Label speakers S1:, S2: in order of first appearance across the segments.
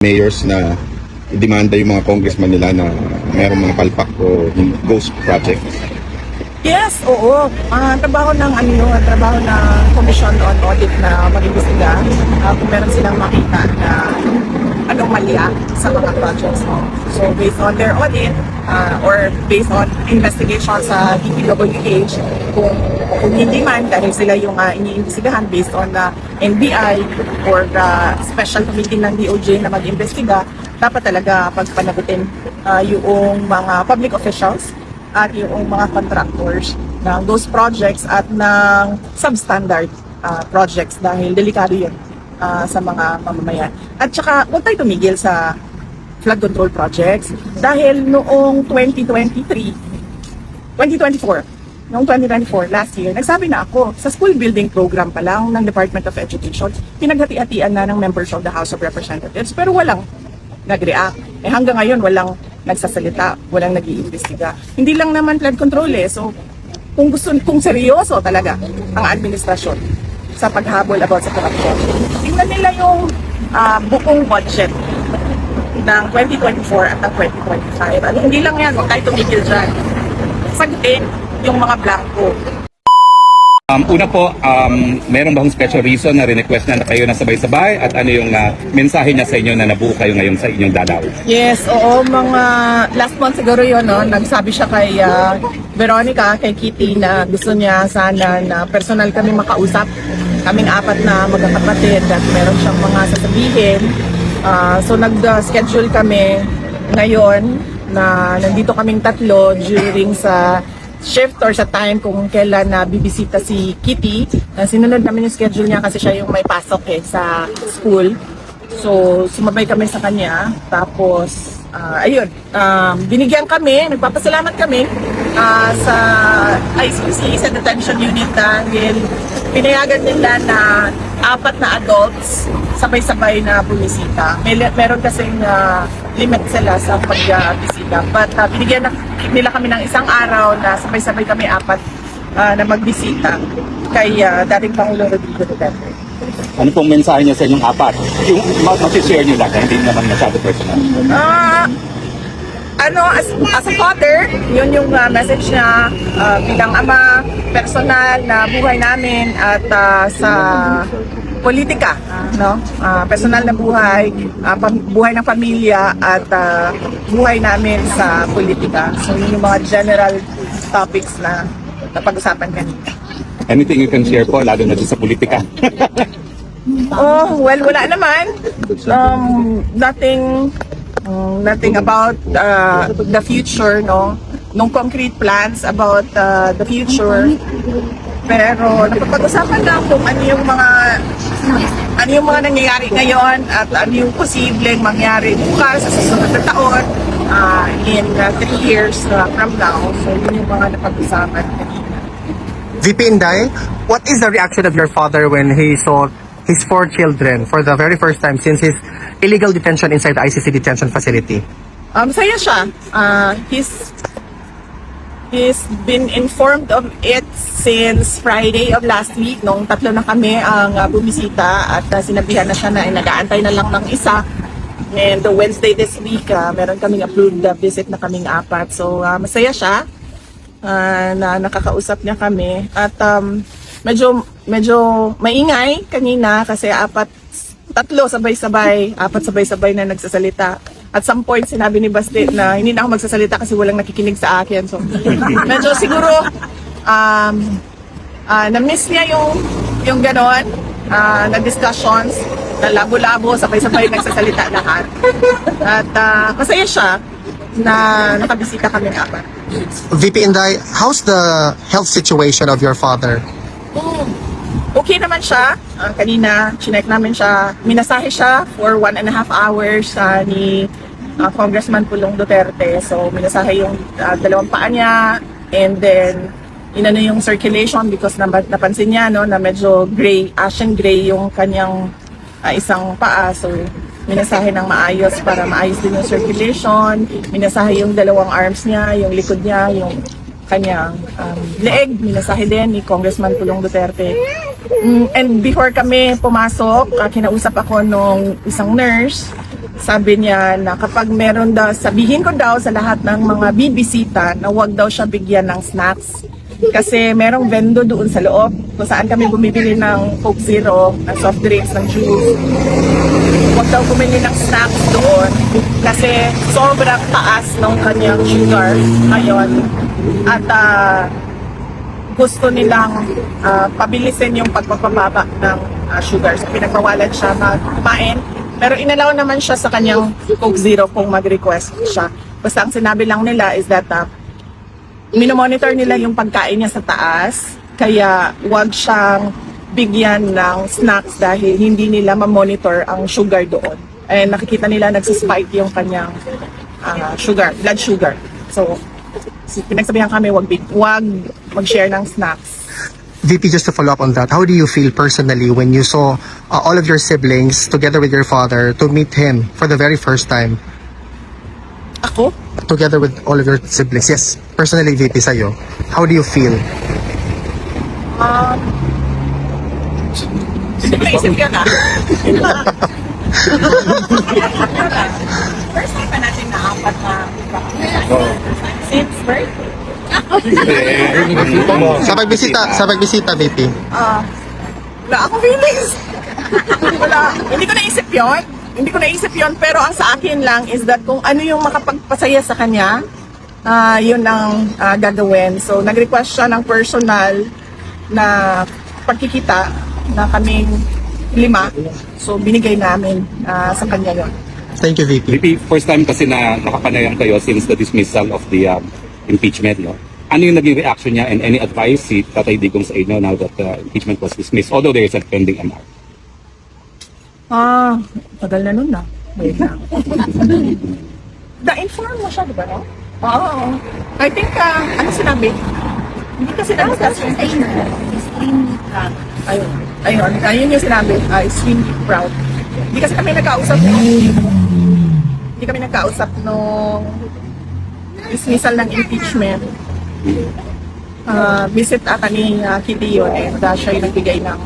S1: mayors na demanda yung mga congressman nila na mayroong mga palpak o ghost projects.
S2: Yes, oo. Trabaho ng trabaho ng Commission on Audit na mag-imbestiga kung meron silang makita na anomalya sa mga projects mo. So based on their audit or based on investigation sa DPWH, kung hindi man dahil sila yung iniimbestigahan based on the NBI or the special committee ng DOJ na mag-imbestiga, dapat talaga pagpanagutin yung mga public officials at yung mga contractors ng those projects at ng substandard projects dahil delikado yun sa mga mamamayan. At saka huwag tayo tumigil sa flood control projects dahil noong 2024, last year, nagsabi na ako sa school building program pa lang ng Department of Education, pinaghati-hatian na ng members of the House of Representatives pero walang nag-react. Hanggang ngayon walang nagsasalita, walang nag-iimbestiga. Hindi lang naman flood control So kung seryoso talaga ang administrasyon sa paghabol about sa corruption, tingnan nila yung buong budget ng 2024 at ng 2025. At hindi lang yan, huwag tayo tumigil dyan. Sagutin yung mga blanco.
S3: Una po, meron ba special reason na request na kayo na sabay-sabay at ano yung mensahe niya sa inyo na nabuo kayo ngayon sa inyong dalaw?
S2: Yes, oo, mga last month siguro yun, no, nagsabi siya kay Veronica, kay Kitty na gusto niya sana na personal kami makausap. Kaming apat na magkakapatid at meron siyang mga sasabihin. So nag-schedule kami ngayon na nandito kaming tatlo during sa shift or sa time kung kailan na bibisita si Kitty. Sinunod namin yung schedule niya kasi siya yung may pasok sa school. So sumabay kami sa kanya. Tapos ayun, binigyan kami, nagpapasalamat kami sa ICC, sa detention unit dahil pinayagan nila na 4 na adults sabay-sabay na bumisita. Meron kasing limit sila sa pagbisita. But binigyan nila kami ng isang araw na sabay-sabay kami 4 na magbisita kay dating Pangulo Rodrigo Duterte.
S3: Ano pong mensahe niya sa inyong apat? Yung masishare niyo lang, hindi naman masyado personal.
S2: As a father, yun yung message niya bilang ama, personal na buhay namin at sa politika, no? Personal na buhay, buhay ng pamilya at buhay namin sa politika. So yun yung mga general topics na napag-usapan kanina.
S3: Anything you can share po, lalo na sa politika?
S2: Well, wala naman. Nothing about the future, no? No concrete plans about the future. Pero napapag-usapan lang kung ano yung mga nangyayari ngayon at ano yung posibleng mangyari bukas sa susunod na taon in 3 years from now. So yun yung mga napag-usapan kanina.
S4: VP Inday, what is the reaction of your father when he saw his 4 children for the very first time since his illegal detention inside the ICC detention facility?
S2: Masaya siya. He's been informed of it since Friday of last week. Nung 3 na kami ang bumisita at sinabihan na siya na nag-aantay na lang ng isa. And Wednesday this week, meron kaming approved visit na kaming 4. So masaya siya na nakakausap niya kami. At medyo maingay kanina kasi 3 sabay-sabay, 4 sabay-sabay na nagsasalita. At some point, sinabi ni Basti na hindi na ako magsasalita kasi walang nakikinig sa akin. So, medyo siguro, na-miss niya yung ganon, na discussions, na labo-labo, sabay-sabay nagsasalita lahat. At masaya siya na nakabisita kami ng 4.
S4: VP Inday, how's the health situation of your father?
S2: Okay naman siya. Kanina, chinek namin siya. Minasahe siya for 1.5 hours ni Congressman Pulong Duterte. So, minasahe yung 2 paa niya. And then, inano yung circulation because napansin niya no, na medyo gray, ashen gray yung kanyang isang paa. So, minasahe ng maayos para maayos din yung circulation. Minasahe yung 2 arms niya, yung likod niya, yung kanyang leeg, minasahe din ni Congressman Pulong Duterte. And before kami pumasok, kinausap ako nung isang nurse. sabi niya na kapag meron daw, sabihin ko daw sa lahat ng mga bibisita na huwag daw siya bigyan ng snacks. Kasi merong vendo doon sa loob kung saan kami bumibili ng Coke Zero, ng soft drinks, ng juice. Huwag daw bumili ng snacks doon kasi sobrang taas ng kanyang sugar ngayon. At gusto nilang pabilisin yung pagpapababa ng sugar. So pinagbawalan siya kumain. Pero inalaw naman siya sa kanyang Coke Zero kung mag-request siya. Basta ang sinabi lang nila is that minomonitor nila yung pagkain niya sa taas. Kaya wag siyang bigyan ng snacks dahil hindi nila ma-monitor ang sugar doon. And nakikita nila nagsispike yung kanyang sugar, blood sugar. So pinagsabihan kami wag mag-share ng snacks.
S4: VP, just to follow up on that, how do you feel personally when you saw all of your siblings together with your father to meet him for the very first time?
S2: Ako?
S4: Together with all of your siblings. Yes, personally, VP, sa'yo. How do you feel?
S2: Naisip ka na. First time pa natin na apat na since birth.
S4: Sa pagbisita, VP.
S2: Wala akong feelings. Wala. Hindi ko naisip yon. Pero ang sa akin lang is that kung ano yung makapagpasaya sa kanya, yun ang gagawin. So, nag-request siya ng personal na pagkikita na kaming 5. So, binigay namin sa kanya yun.
S4: Thank you, VP.
S3: VP, first time kasi na nakapanayam kayo since the dismissal of the impeachment, no? Ano yung naging reaction niya and any advice si Tatay Digong sa inyo now that the impeachment was dismissed, although there is a pending MR?
S2: Tagal na nun na. Wait na. Na-inform mo siya, di ba, no? Oo. I think, ano sinabi? Hindi kasi namin extremely proud. Ayun yung sinabi. Extremely proud. Hindi kasi kami nagkausap nung dismissal ng impeachment. Visit ata ni Kitty yun and siya yung nagbigay ng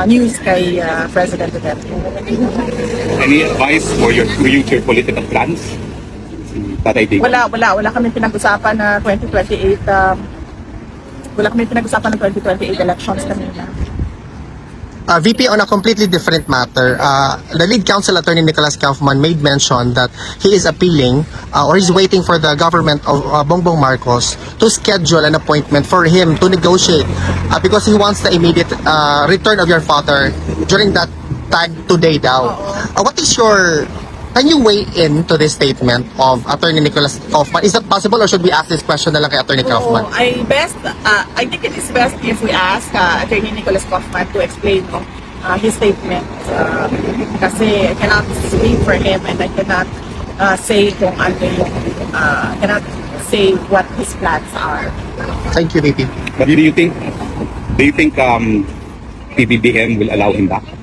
S2: news kay President Duterte.
S3: Any advice for your future political plans? Si Tatay Digong?
S2: Wala kami pinag-usapan na 2028 wala kami pinag-usapan ng 2028 elections kanina.
S4: VP, on a completely different matter, the lead counsel attorney Nicholas Kaufman made mention that he is appealing or is waiting for the government of Bongbong Marcos to schedule an appointment for him to negotiate because he wants the immediate return of your father during that tag today daw. What is your... Can you weigh in to this statement of Attorney Nicholas Kaufman? Is that possible or should we ask this question na lang kay Attorney Kaufman?
S2: I think it is best if we ask Attorney Nicholas Kaufman to explain his statement. Kasi I cannot speak for him and I cannot say kung ano yung, cannot say what his plans are.
S4: Thank you, VP.
S3: But do you think PBBM will allow him back?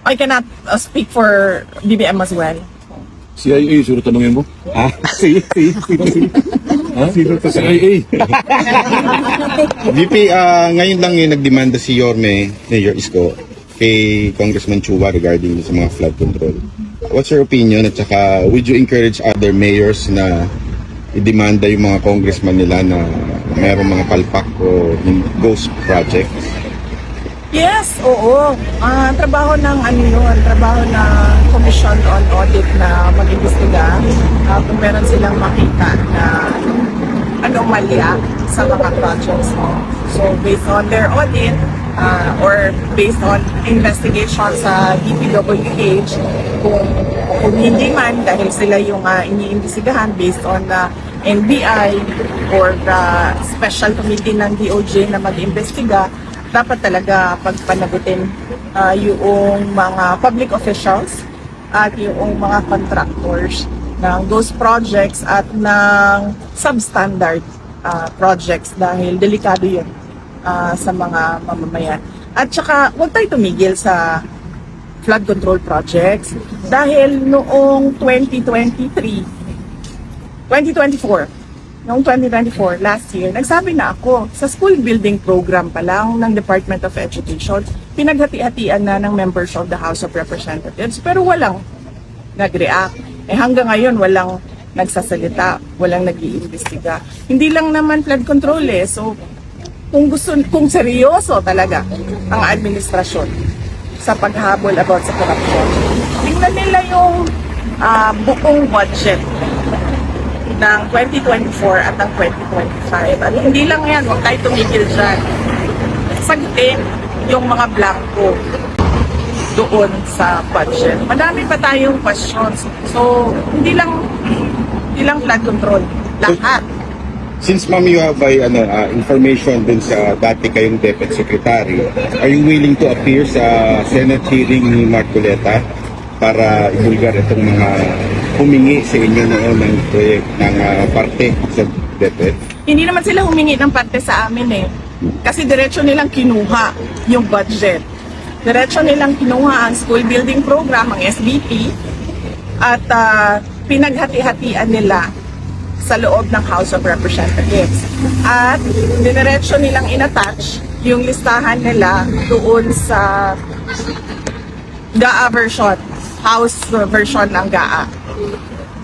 S2: I cannot speak for BBM as well.
S1: CIA, siguro tanungin mo? Sino to CIA? VP, ngayon lang yung nagdemanda si Yorme, Mayor Isko, kay Congressman Chua regarding sa mga flood control. What's your opinion at saka would you encourage other mayors na i-demanda yung mga congressman nila na mayroong mga palpak o ghost projects?
S2: Yes, oo. Trabaho ng trabaho ng Commission on Audit na mag-imbestiga kung meron silang makita na anomalya sa mga projects. So based on their audit or based on investigation sa DPWH, kung hindi man dahil sila yung iniimbestigahan based on the NBI or the special committee ng DOJ na mag-imbestiga, dapat talaga pagpanagutin yung mga public officials at yung mga contractors ng those projects at ng substandard projects dahil delikado yun sa mga mamamayan. At saka huwag tayo tumigil sa flood control projects dahil noong 2024, last year, nagsabi na ako, sa school building program pa lang ng Department of Education, pinaghati-hatian na ng members of the House of Representatives, pero walang nag-react. Hanggang ngayon, walang nagsasalita, walang nag-iimbestiga. Hindi lang naman flood control So, kung seryoso talaga ang administrasyon sa paghabol about sa corruption, tingnan nila yung buong budget ng 2024 at ng 2025. At hindi lang yan, huwag tayo tumigil dyan. Sagutin yung mga blanco doon sa budget. Madami pa tayong questions. So, hindi lang flood control. Lahat.
S1: Since ma'am you have information dun sa dati kayong Deputy Secretary, are you willing to appear sa Senate hearing ni Marcoleta para ibulgar itong mga humingi sa inyo noon ng parte sa DepEd?
S2: Hindi naman sila humingi ng parte sa amin Kasi diretso nilang kinuha yung budget. Diretso nilang kinuha ang school building program, ang SBP, at pinaghati-hatian nila sa loob ng House of Representatives. At diretso nilang inattach yung listahan nila doon sa GAA version, House version ng GAA.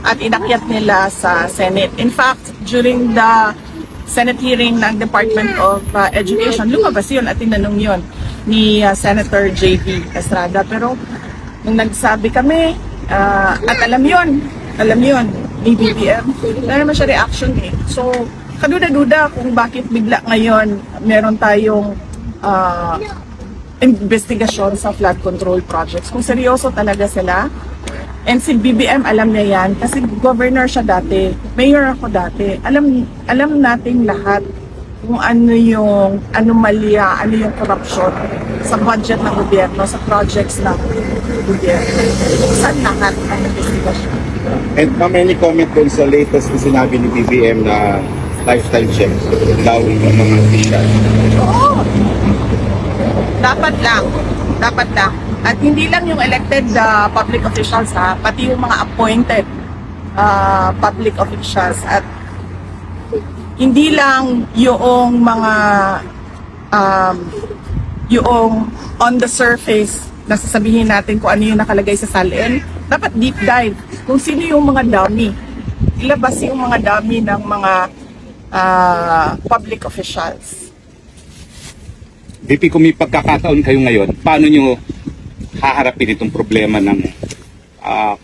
S2: At inakyat nila sa Senate. In fact, during the Senate hearing ng Department of Education, lumabas yun at tinanong yun ni Senator J.B. Estrada. Pero nung nagsabi kami, at alam yun ni BBM, wala naman siya reaction So, kaduda-duda kung bakit bigla ngayon meron tayong investigasyon sa flood control projects. Kung seryoso talaga sila, and si BBM alam niya yan, kasi governor siya dati, mayor ako dati, alam nating lahat kung ano yung anomalya, ano yung corruption sa budget ng gobyerno, sa projects ng gobyerno. Saan lahat ang investigasyon?
S1: And ma'am, any comment dun sa latest na sinabi ni BBM na lifestyle checks daw ng mga official?
S2: Oo. Dapat lang. At hindi lang yung elected public officials pati yung mga appointed public officials. At hindi lang yung mga yung on the surface na sasabihin natin kung ano yung nakalagay sa salin. Dapat deep dive kung sino yung mga dummy. Ilabas yung mga dummy ng mga public officials.
S3: VP, kung may pagkakataon kayo ngayon, paano nyo haharapin itong problema ng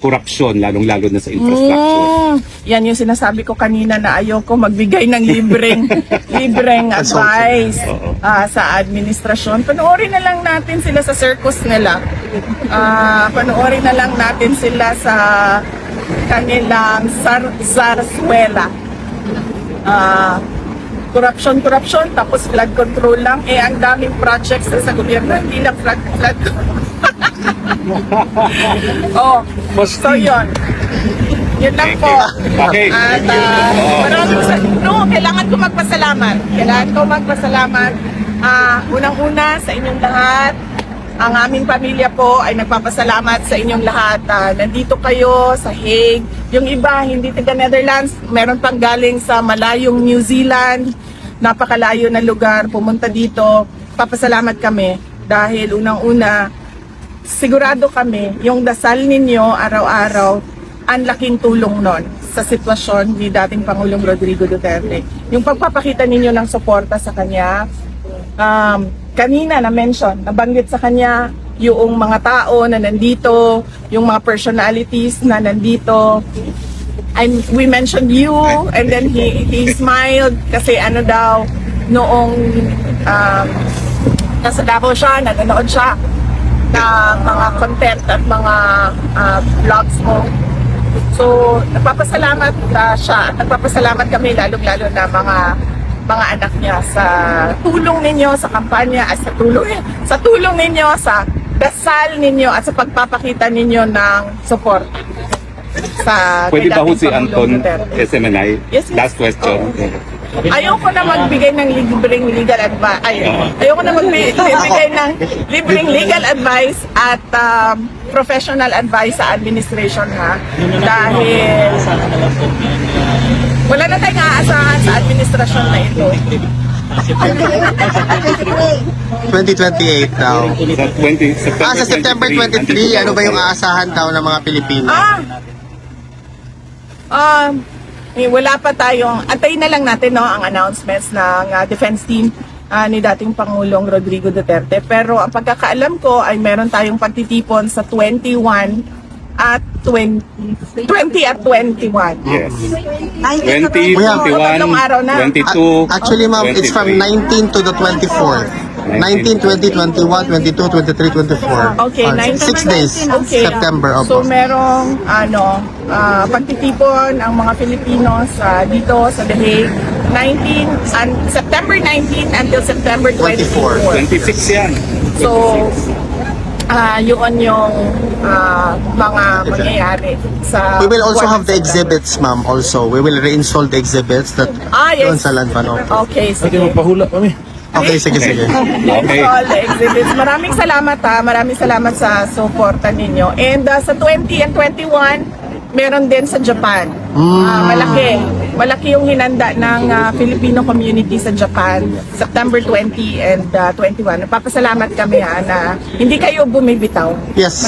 S3: korupsyon, lalong-lalo na sa infrastructure?
S2: Yan yung sinasabi ko kanina na ayoko magbigay ng libreng advice sa administrasyon. Panoorin na lang natin sila sa circus nila. Panoorin na lang natin sila sa kanilang zarzuela. Corruption, tapos flood control lang. Ang daming projects sa gobyerno, hindi lang flood so yun lang po.
S3: Okay.
S2: At kailangan ko magpasalamat. Unang-una sa inyong lahat. Ang aming pamilya po ay nagpapasalamat sa inyong lahat. Nandito kayo sa Hague. Yung iba, hindi taga Netherlands. Meron pang galing sa malayong New Zealand. Napakalayo na lugar. Pumunta dito. Papasalamat kami. Dahil unang-una, sigurado kami, yung dasal ninyo araw-araw, ang laking tulong nun sa sitwasyon ni dating Pangulong Rodrigo Duterte. Yung pagpapakita ninyo ng suporta sa kanya, kanina nabanggit sa kanya yung mga tao na nandito, yung mga personalities na nandito. We mentioned you, and then he smiled kasi noong nasa Davao siya, nanonood siya ng mga content at mga vlogs mo. So, nagpapasalamat siya at nagpapasalamat kami lalong-lalo na mga anak niya sa tulong ninyo sa kampanya at sa tulong ninyo sa dasal ninyo at sa pagpapakita ninyo ng support sa
S3: Pwede ba ho si
S2: Pangulong
S3: Anton
S2: Duterte.
S3: SMNI?
S2: Yes.
S3: Last question.
S2: Ayoko na magbigay ng libreng legal advice. Ayoko na magbigay ng libreng legal advice at professional advice sa administration dahil wala na tayong aasahan sa administrasyon na ito.
S4: 2028 daw.
S3: Sa 20, September,
S4: Sa September 23, ano ba yung aasahan daw ng mga Pilipino?
S2: Wala pa tayong, antayin na lang natin no, ang announcements ng defense team ni dating Pangulong Rodrigo Duterte. Pero ang pagkakaalam ko ay meron tayong pagtitipon sa 21 at 20 at 21.
S3: Yes. 20,
S4: Kuya,
S3: 21,
S2: tatlong araw na.
S3: 22.
S4: Actually, ma'am, it's from 19 to the 24. 19, 20, 21, 22, 23, 24.
S2: Okay,
S4: 6 days.
S2: Okay.
S4: September,
S2: So
S4: opo.
S2: merong pagtitipon ang mga Filipinos dito sa The Hague 19 September 19 until September 24.
S3: 26 yan.
S2: So yun yung mga mangyayari sa
S4: We will also have the exhibits, ma'am, also. We will reinstall the exhibits that
S2: yes.
S4: doon sa Lanfano.
S2: Okay, sige.
S4: Okay, sige, sige.
S3: Okay.
S2: All the exhibits. Maraming salamat Maraming salamat sa suporta ninyo. And sa 20 and 21, meron din sa Japan. Malaki yung hinanda ng Filipino community sa Japan, September 20 and 21. Napapasalamat kami na hindi kayo bumibitaw.
S4: Yes.